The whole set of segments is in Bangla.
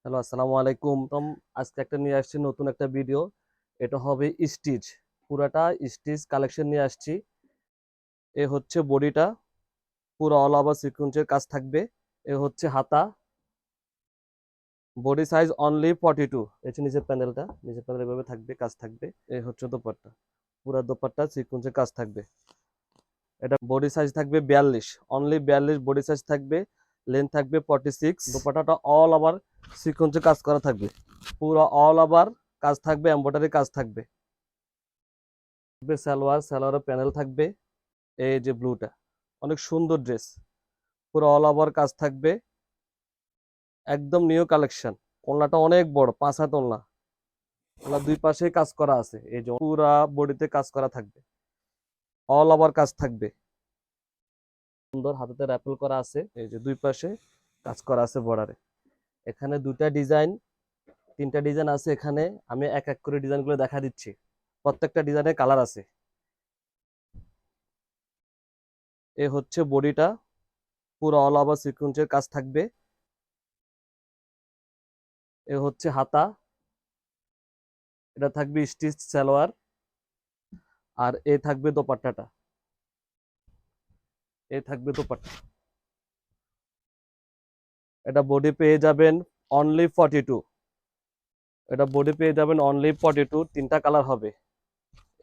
হ্যালো, আসসালামু আলাইকুম। আজকে একটা নিয়ে আসছি নতুন একটা ভিডিও। এটা হবে স্টিচ, পুরাটা স্টিচ কালেকশন নিয়ে আসছি। এ হচ্ছে বডিটা, পুরো অল ওভার সিকোয়েন্সের কাজ থাকবে। এ হচ্ছে হাতা, বডি সাইজ অনলি 42। এই যে নিচের প্যানেল এভাবে থাকবে, কাজ থাকবে। এ হচ্ছে দোপাট্টা, পুরা দোপাট্টা সিকোয়েন্সের কাজ থাকবে। এটা বডি সাইজ থাকবে 42, অনলি 42 বডি সাইজ থাকবে। লেন্থ থাকবে 46। দোপাট্টাটা অল ওভার সিকোয়েন্সের কাজ করা থাকবে, পুরো অল ওভার কাজ থাকবে, এমব্রয়ডারি কাজ থাকবে। সালোয়ারের প্যানেল থাকবে। এই যে ব্লুটা, অনেক সুন্দর ড্রেস, পুরো অল ওভার কাজ থাকবে, একদম নিউ কালেকশন। ওড়নাটা অনেক বড়, 5 হাত ওড়না। ওড়না দুই পাশে কাজ করা আছে, এই যে পুরা বডিতে কাজ করা থাকবে, অল ওভার কাজ থাকবে। সুন্দর হাতাতে র্যাপেল করা আছে, এই যে দুই পাশে কাজ করা আছে বর্ডারে। এখানে দুইটা ডিজাইন, তিনটা ডিজাইন আছে এখানে। আমি এক এক করে ডিজাইনগুলো দেখা দিচ্ছি। প্রত্যেকটা ডিজাইনের কালার আছে। এ হচ্ছে বডিটা, পুরো অল ওভার সিকোয়েন্সের কাজ থাকবে। এ হচ্ছে হাতা, এটা থাকবে স্টিচ সালোয়ার। আর এ থাকবে দোপাট্টাটা, এ থাকবে দোপাট্টা। এটা বডি পেয়ে যাবেন অনলি 42। এটা বডি পেয়ে যাবেন অনলি 42। তিনটা কালার হবে।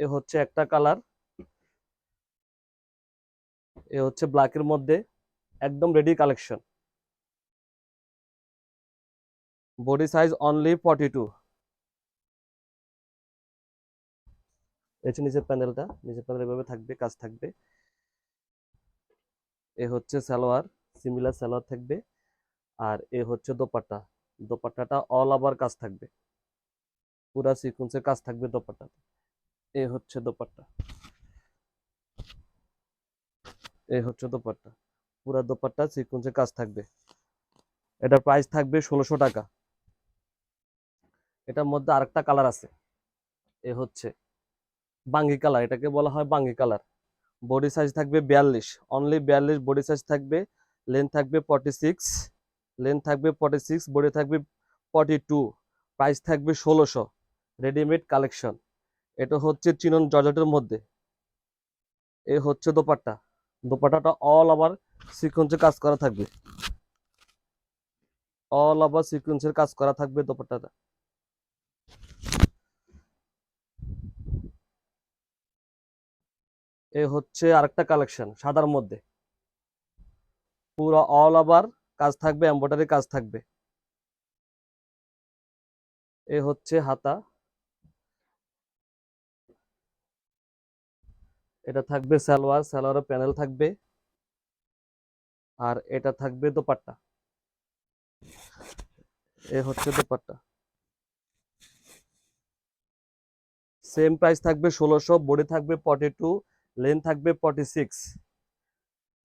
এ হচ্ছে একটা কালার, এ হচ্ছে ব্ল্যাকের মধ্যে, একদম ready collection. Body size only 42। এই হচ্ছে নিচের প্যানেল এভাবে থাকবে, কাজ থাকবে। এ হচ্ছে সালোয়ার, সিমিলার সালোয়ার থাকবে। আর এ হচ্ছে দোপাট্টা, দোপাট্টাটা অল ওভার কাজ থাকবে, পুরা সিকোয়েন্সের কাজ থাকবে দোপাট্টা। এ হচ্ছে দোপাট্টা, এ হচ্ছে দোপাট্টা, পুরা দোপাট্টা সিকোয়েন্সের কাজ থাকবে। এটার প্রাইস থাকবে 1600 টাকা। এটার মধ্যে আরেকটা কালার আছে, এ হচ্ছে বাঙ্গি কালার, এটাকে বলা হয় বাঙ্গি কালার। বডি সাইজ থাকবে 42, অনলি 42 বডি সাইজ থাকবে। লেন্থ থাকবে 46, লেন্থ থাকবে 46, বডি থাকবে 42। প্রাইস থাকবে 1600। Readymade collection. এটা হচ্ছে চিনন জর্জেটের মধ্যে। এ হচ্ছে দোপাট্টা, দোপাট্টাটা অল ওভার সিকোয়েন্সের কাজ করা থাকবে, অল ওভার সিকোয়েন্সের কাজ করা থাকবে দোপাট্টাটা। এ হচ্ছে আরেকটা কালেকশন সাদার মধ্যে, পুরো অল ওভার কাজ থাকবে, এমব্রয়ডারি কাজ থাকবে। এ হচ্ছে হাতা, এটা থাকবে সালোয়ার, সালোয়ারের প্যানেল থাকবে। আর এটা থাকবে দোপাট্টা, এ হচ্ছে দোপাট্টা। সেম প্রাইস থাকবে 1600, বডি থাকবে 42, লেন্থ থাকবে 46।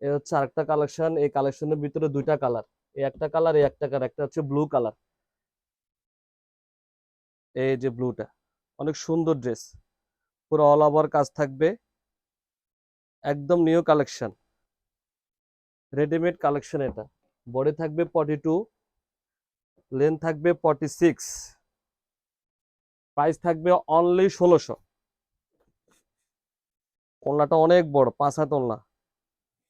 এ হচ্ছে আরেকটা কালেকশন। এই কালেকশনের ভিতরে দুইটা কালার, এই একটা কালার, এই একটা কালার, একটা হচ্ছে ব্লু কালার। এই যে ব্লুটা, অনেক সুন্দর ড্রেস, পুরো অল ওভার কাজ থাকবে, একদম নিউ কালেকশন, রেডিমেড কালেকশন। এটা বডি থাকবে 42, লেন্থ থাকবে 46। প্রাইস থাকবে অনলি 1600। ওড়নাটা অনেক বড়, 5 হাত ওড়না।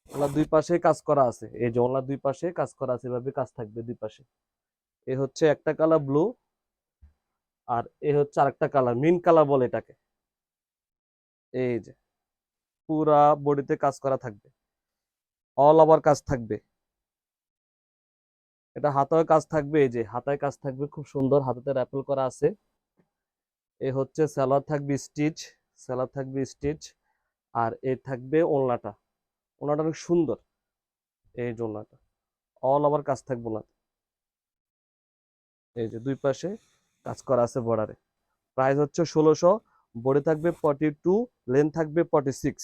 ওনার দুই পাশে কাজ করা আছে, এই যে ওনার দুই পাশে কাজ করা আছে, এভাবে কাজ থাকবে দুই পাশে। এ হচ্ছে একটা কালার ব্লু, আর এ হচ্ছে আরেকটা কালার, মিন কালার বলে এটাকে। এই যে পুরা বডিতে কাজ করা থাকবে, অল ওভার কাজ থাকবে। এটা হাতায় কাজ থাকবে, এই যে হাতায় কাজ থাকবে, খুব সুন্দর হাতাতে র্যাপেল করা আছে। এ হচ্ছে সালোয়ার থাকবে স্টিচ, সালোয়ার থাকবে স্টিচ। আর এ থাকবে ওড়নাটা, ওড়নাটা অনেক সুন্দর। এই যে ওড়নাটা অল ওভার কাজ থাকবে না, এই যে দুই পাশে কাজ করা আছে বর্ডারে। প্রাইস হচ্ছে 1600, বডি থাকবে 42, লেন্থ থাকবে 46।